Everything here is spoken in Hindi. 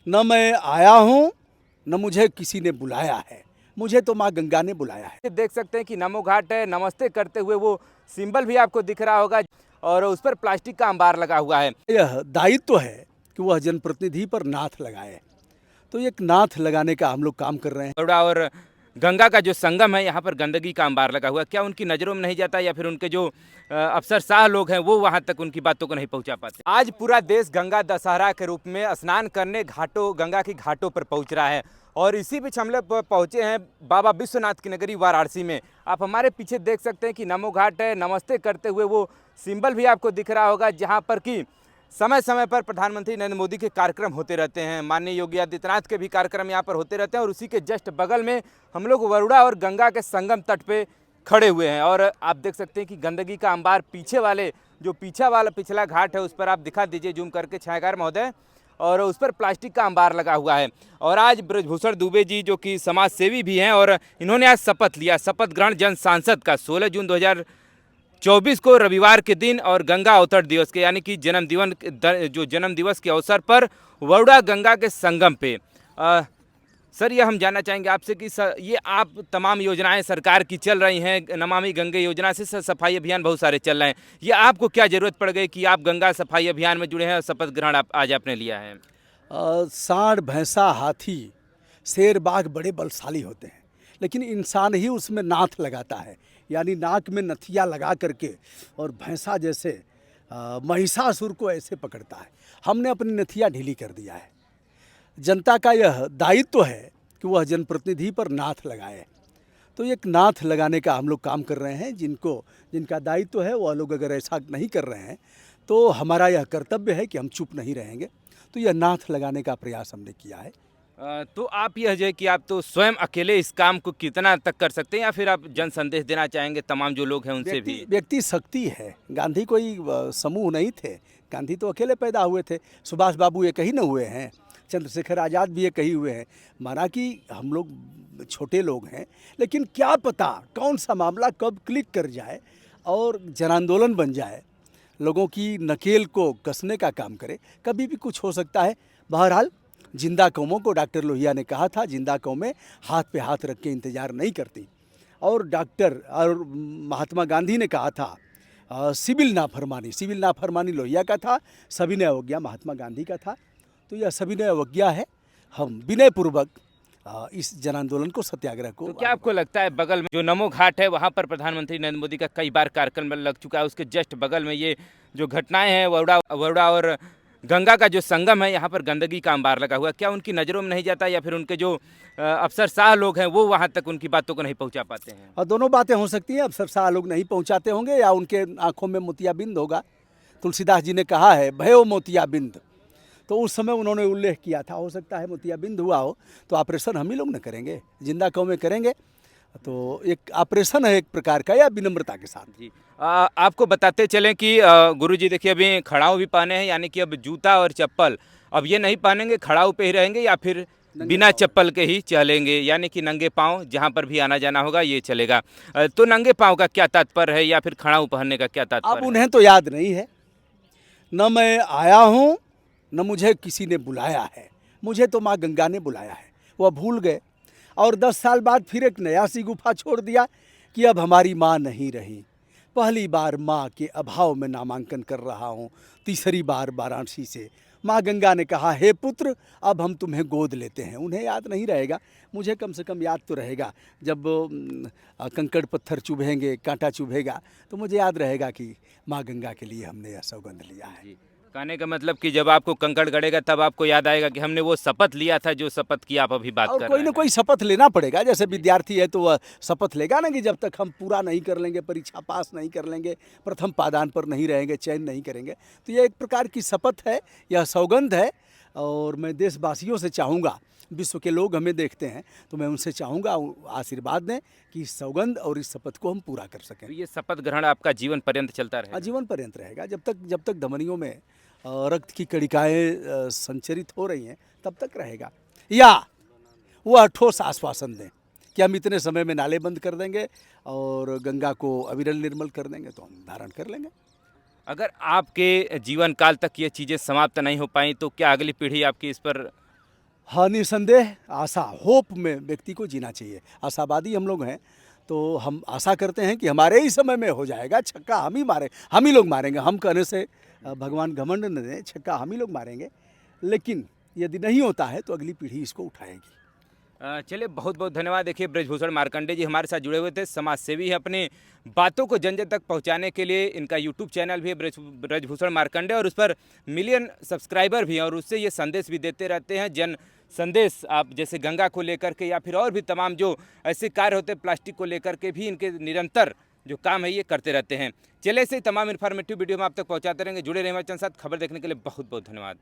न मैं आया हूँ न मुझे किसी ने बुलाया है, मुझे तो माँ गंगा ने बुलाया है। देख सकते हैं कि नमो घाट है, नमस्ते करते हुए वो सिंबल भी आपको दिख रहा होगा और उस पर प्लास्टिक का अंबार लगा हुआ है। यह दायित्व है कि वह जनप्रतिनिधि पर नाथ लगाए, तो एक नाथ लगाने का हम लोग काम कर रहे हैं। बड़ा और गंगा का जो संगम है, यहाँ पर गंदगी का अंबार लगा हुआ है। क्या उनकी नज़रों में नहीं जाता या फिर उनके जो अफसरशाह लोग हैं वो वहाँ तक उनकी बातों को नहीं पहुँचा पाते? आज पूरा देश गंगा दशहरा के रूप में स्नान करने गंगा की घाटों पर पहुँच रहा है और इसी बीच हम लोग पहुँचे हैं बाबा विश्वनाथ की नगरी वाराणसी में। आप हमारे पीछे देख सकते हैं कि नमो घाट है, नमस्ते करते हुए वो सिंबल भी आपको दिख रहा होगा, जहाँ पर कि समय समय पर प्रधानमंत्री नरेंद्र मोदी के कार्यक्रम होते रहते हैं, माननीय योगी आदित्यनाथ के भी कार्यक्रम यहाँ पर होते रहते हैं और उसी के जस्ट बगल में हम लोग वरुणा और गंगा के संगम तट पे खड़े हुए हैं। और आप देख सकते हैं कि गंदगी का अंबार पिछला घाट है उस पर आप दिखा दीजिए जूम करके छायाकार महोदय, और उस पर प्लास्टिक का अंबार लगा हुआ है। और आज ब्रजभूषण दुबे जी जो कि समाज सेवी भी हैं और इन्होंने आज शपथ लिया, शपथ ग्रहण जन सांसद का 16 जून 2024 को रविवार के दिन और गंगा अवतरण दिवस के यानी कि जन्म दिवस के अवसर पर वरुणा गंगा के संगम पे। सर, ये हम जानना चाहेंगे आपसे कि ये आप तमाम योजनाएं सरकार की चल रही हैं, नमामि गंगे योजना से सफाई अभियान बहुत सारे चल रहे हैं, ये आपको क्या ज़रूरत पड़ गई कि आप गंगा सफाई अभियान में जुड़े हैं और शपथ ग्रहण आज आपने लिया है? सांड, भैंसा, हाथी, शेर, बाघ बड़े बलशाली होते हैं, लेकिन इंसान ही उसमें नाथ लगाता है, यानी नाक में नथिया लगा करके, और भैंसा जैसे महिषासुर को ऐसे पकड़ता है। हमने अपनी नथिया ढीली कर दिया है। जनता का यह दायित्व है कि वह जनप्रतिनिधि पर नाथ लगाए, तो एक नाथ लगाने का हम लोग काम कर रहे हैं। जिनका दायित्व है वह लोग अगर ऐसा नहीं कर रहे हैं तो हमारा यह कर्तव्य है कि हम चुप नहीं रहेंगे। तो यह नाथ लगाने का प्रयास हमने किया है। तो आप यह जो है कि आप तो स्वयं अकेले इस काम को कितना तक कर सकते हैं या फिर आप जन संदेश देना चाहेंगे तमाम जो लोग हैं उनसे भी? व्यक्ति शक्ति है। गांधी कोई समूह नहीं थे, गांधी तो अकेले पैदा हुए थे। सुभाष बाबू एक ही न हुए हैं, चंद्रशेखर आज़ाद भी एक ही हुए हैं। माना कि हम लोग छोटे लोग हैं, लेकिन क्या पता कौन सा मामला कब क्लिक कर जाए और जन आंदोलन बन जाए, लोगों की नकेल को कसने का काम करे। कभी भी कुछ हो सकता है। बहरहाल जिंदा कौमों को डॉक्टर लोहिया ने कहा था, जिंदा कौमें हाथ पे हाथ रख के इंतज़ार नहीं करती। और महात्मा गांधी ने कहा था सिविल नाफरमानी लोहिया का था, सविनय अवज्ञा महात्मा गांधी का था। तो यह सविनय अवज्ञा है। हम विनयपूर्वक इस जन आंदोलन को, सत्याग्रह को। तो क्या आपको लगता है बगल में जो नमो घाट है वहाँ पर प्रधानमंत्री नरेंद्र मोदी का कई बार कार्यक्रम लग चुका है, उसके जस्ट बगल में ये जो घटनाएं हैं वरुणा और गंगा का जो संगम है यहाँ पर गंदगी का अंबार लगा हुआ है, क्या उनकी नज़रों में नहीं जाता या फिर उनके जो अफसरशाह लोग हैं वो वहाँ तक उनकी बातों को नहीं पहुँचा पाते हैं? और दोनों बातें हो सकती हैं। अफसरशाह लोग नहीं पहुँचाते होंगे या उनके आँखों में मोतियाबिंद होगा। तुलसीदास जी ने कहा है भयो मोतियाबिंद, तो उस समय उन्होंने उल्लेख किया था। हो सकता है मोतियाबिंद हुआ हो, तो ऑपरेशन हम ही लोग न करेंगे, जिंदा कौमें करेंगे। तो एक ऑपरेशन है एक प्रकार का, या विनम्रता के साथ। जी, आपको बताते चलें कि गुरुजी देखिए अभी खड़ाऊ भी पहने हैं, यानी कि अब जूता और चप्पल अब ये नहीं पहनेंगे, खड़ाऊ पे ही रहेंगे या फिर बिना चप्पल के ही चलेंगे, यानी कि नंगे पाँव जहाँ पर भी आना जाना होगा ये चलेगा। तो नंगे पाँव का क्या तात्पर्य है या फिर खड़ाऊ पहनने का क्या तात्पर्य अब है? उन्हें तो याद नहीं है। न मैं आया हूँ न मुझे किसी ने बुलाया है, मुझे तो माँ गंगा ने बुलाया है। वह भूल गए और 10 साल बाद फिर एक नया सी गुफा छोड़ दिया कि अब हमारी माँ नहीं रही। पहली बार माँ के अभाव में नामांकन कर रहा हूँ, तीसरी बार वाराणसी से। माँ गंगा ने कहा, हे पुत्र अब हम तुम्हें गोद लेते हैं। उन्हें याद नहीं रहेगा, मुझे कम से कम याद तो रहेगा। जब कंकड़ पत्थर चुभेंगे, कांटा चुभेगा, तो मुझे याद रहेगा कि माँ गंगा के लिए हमने यह सौगंध लिया है। कहने का मतलब कि जब आपको कंकड़ गड़ेगा तब आपको याद आएगा कि हमने वो शपथ लिया था, जो शपथ की आप अभी बात और कर कोई रहे ना हैं। कोई शपथ लेना पड़ेगा। जैसे विद्यार्थी है तो वह शपथ लेगा ना कि जब तक हम पूरा नहीं कर लेंगे, परीक्षा पास नहीं कर लेंगे, प्रथम पादान पर नहीं रहेंगे, चयन नहीं करेंगे, तो यह एक प्रकार की शपथ है, यह सौगंध है। और मैं देशवासियों से चाहूँगा, विश्व के लोग हमें देखते हैं, तो मैं उनसे चाहूँगा आशीर्वाद दें कि इस सौगंध और इस शपथ को हम पूरा कर सकें। तो ये शपथ ग्रहण आपका जीवन पर्यंत चलता रहेगा? आजीवन पर्यंत रहेगा। जब तक धमनियों में रक्त की कणिकाएँ संचरित हो रही हैं तब तक रहेगा। या वह ठोस आश्वासन दें कि हम इतने समय में नाले बंद कर देंगे और गंगा को अविरल निर्मल कर देंगे, तो हम धारण कर लेंगे। अगर आपके जीवन काल तक ये चीज़ें समाप्त नहीं हो पाई तो क्या अगली पीढ़ी आपकी इस पर हाँ, निसंदेह आशा, होप में व्यक्ति को जीना चाहिए। आशावादी हम लोग हैं, तो हम आशा करते हैं कि हमारे ही समय में हो जाएगा। छक्का हम ही लोग मारेंगे। हम कहने से भगवान घमंड न दें, छक्का हम ही लोग मारेंगे। लेकिन यदि नहीं होता है तो अगली पीढ़ी इसको उठाएगी। चलिए बहुत बहुत धन्यवाद। देखिए ब्रजभूषण मार्कंडे जी हमारे साथ जुड़े हुए थे, समाज सेवी है, अपने बातों को जन जन तक पहुंचाने के लिए इनका यूट्यूब चैनल भी है ब्रजभूषण मार्कंडे, और उस पर मिलियन सब्सक्राइबर भी हैं, और उससे ये संदेश भी देते रहते हैं, जन संदेश। आप जैसे गंगा को लेकर के या फिर और भी तमाम जो ऐसे कार्य होते हैं प्लास्टिक को लेकर के भी, इनके निरंतर जो काम है ये करते रहते हैं। चले से तमाम इन्फॉर्मेटिव वीडियो हम आप तक पहुँचाते रहेंगे। जुड़े रहें हमारे चैनल साथ। खबर देखने के लिए बहुत बहुत धन्यवाद।